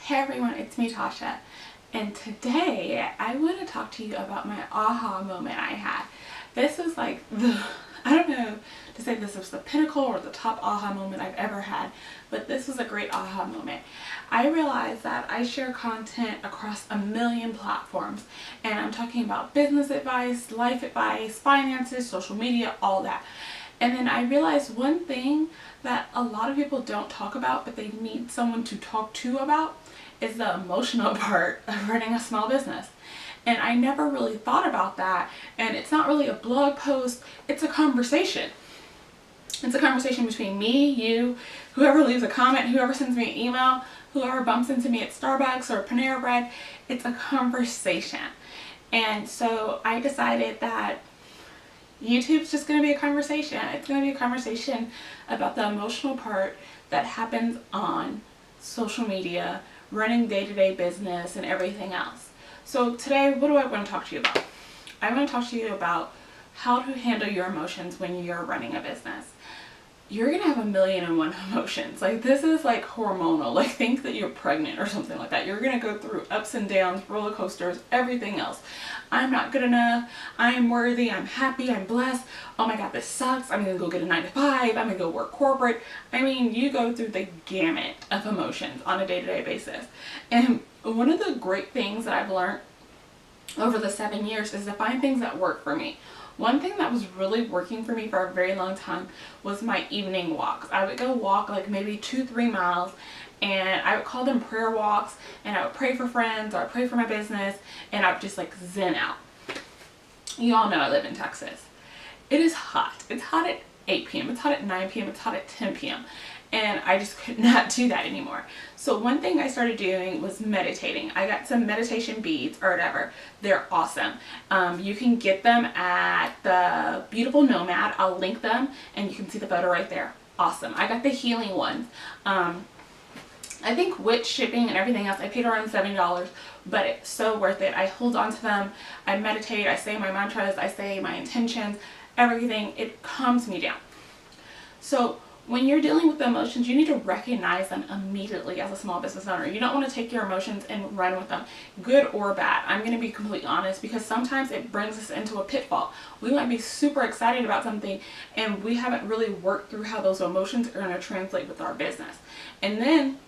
Hey everyone, it's me Tasha, and today I want to talk to you about my aha moment I had. This was like I don't know to say this was the pinnacle or the top aha moment I've ever had, but this was a great aha moment. I realized that I share content across a million platforms, and I'm talking about business advice, life advice, finances, social media, all that. And then I realized one thing that a lot of people don't talk about, but they need someone to talk to about, is the emotional part of running a small business. And I never really thought about that. And it's not really a blog post, it's a conversation. It's a conversation between me, you, whoever leaves a comment, whoever sends me an email, whoever bumps into me at Starbucks or Panera Bread. It's a conversation. And so I decided that YouTube's just going to be a conversation. It's going to be a conversation about the emotional part that happens on social media, running day-to-day business and everything else. So today, what do I want to talk to you about? I want to talk to you about how to handle your emotions when you're running a business. You're going to have 1,000,001 emotions. Like, this is like hormonal. Like, think that you're pregnant or something like that. You're going to go through ups and downs, roller coasters, everything else. I'm not good enough. I'm worthy. I'm happy. I'm blessed. Oh my God, this sucks. I'm going to go get a 9-to-5. I'm going to go work corporate. I mean, you go through the gamut of emotions on a day-to-day basis. And one of the great things that I've learned over the 7 years is to find things that work for me. One thing that was really working for me for a very long time was my evening walks. I would go walk like maybe 2-3 miles, and I would call them prayer walks, and I would pray for friends, or I'd pray for my business, and I would just like zen out. You all know I live in Texas. It is hot. It's hot at 8 p.m. It's hot at 9 p.m. It's hot at 10 p.m. And I just could not do that anymore. So one thing I started doing was meditating. I got some meditation beads or whatever. They're awesome. You can get them at the Beautiful Nomad. I'll link them and you can see the photo right there. Awesome. I got the healing ones. I think with shipping and everything else, I paid around $7, but it's so worth it. I hold on to them. I meditate. I say my mantras. I say my intentions. Everything. It calms me down. So when you're dealing with the emotions, you need to recognize them immediately as a small business owner. You don't want to take your emotions and run with them, good or bad. I'm going to be completely honest, because sometimes it brings us into a pitfall. We might be super excited about something and we haven't really worked through how those emotions are going to translate with our business. And then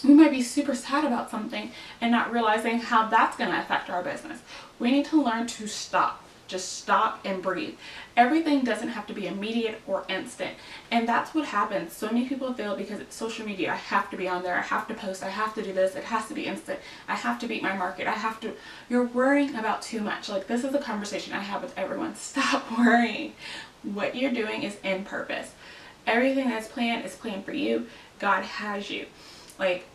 we might be super sad about something and not realizing how that's going to affect our business. We need to learn to stop. Just stop and breathe. Everything doesn't have to be immediate or instant. And that's what happens. So many people feel because it's social media, I have to be on there, I have to post, I have to do this, it has to be instant, I have to beat my market, I have to. You're worrying about too much. Like, this is a conversation I have with everyone. Stop worrying. What you're doing is in purpose. Everything that's planned is planned for you. God has you. Like,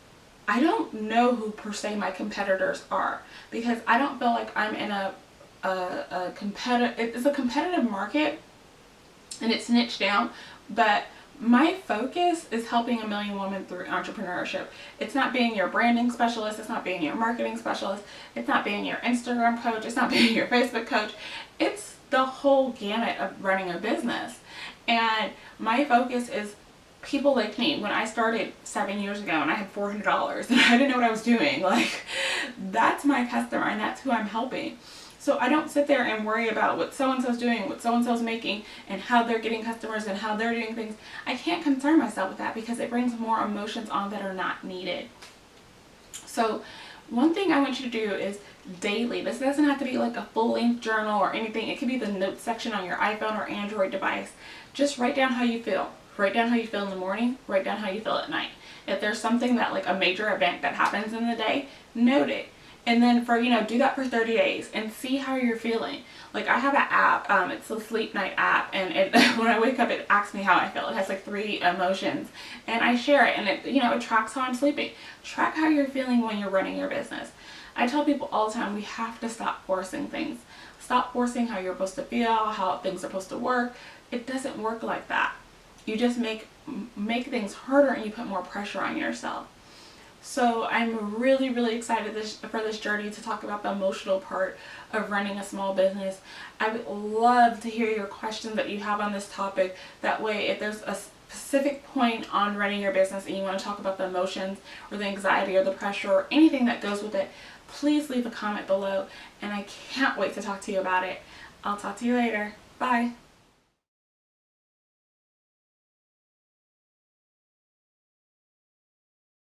I don't know who per se my competitors are, because I don't feel like I'm in a competitive market and it's niched down, but my focus is helping 1,000,000 women through entrepreneurship. It's not being your branding specialist, it's not being your marketing specialist, it's not being your Instagram coach, it's not being your Facebook coach. It's the whole gamut of running a business. And my focus is people like me. When I started 7 years ago and I had $400 and I didn't know what I was doing, like, that's my customer and that's who I'm helping. So I don't sit there and worry about what so-and-so's doing, what so-and-so's making, and how they're getting customers and how they're doing things. I can't concern myself with that because it brings more emotions on that are not needed. So one thing I want you to do is daily. This doesn't have to be like a full-length journal or anything. It could be the notes section on your iPhone or Android device. Just write down how you feel. Write down how you feel in the morning. Write down how you feel at night. If there's something that, like a major event that happens in the day, note it. And then do that for 30 days and see how you're feeling. Like, I have an app, it's a sleep night app, and when I wake up, it asks me how I feel. It has like 3 emotions, and I share it, and it tracks how I'm sleeping. Track how you're feeling when you're running your business. I tell people all the time, we have to stop forcing things. Stop forcing how you're supposed to feel, how things are supposed to work. It doesn't work like that. You just make things harder and you put more pressure on yourself. So I'm really, really excited for this journey to talk about the emotional part of running a small business. I would love to hear your questions that you have on this topic. That way, if there's specific point on running your business and you want to talk about the emotions or the anxiety or the pressure or anything that goes with it, please leave a comment below, and I can't wait to talk to you about it. I'll talk to you later. Bye.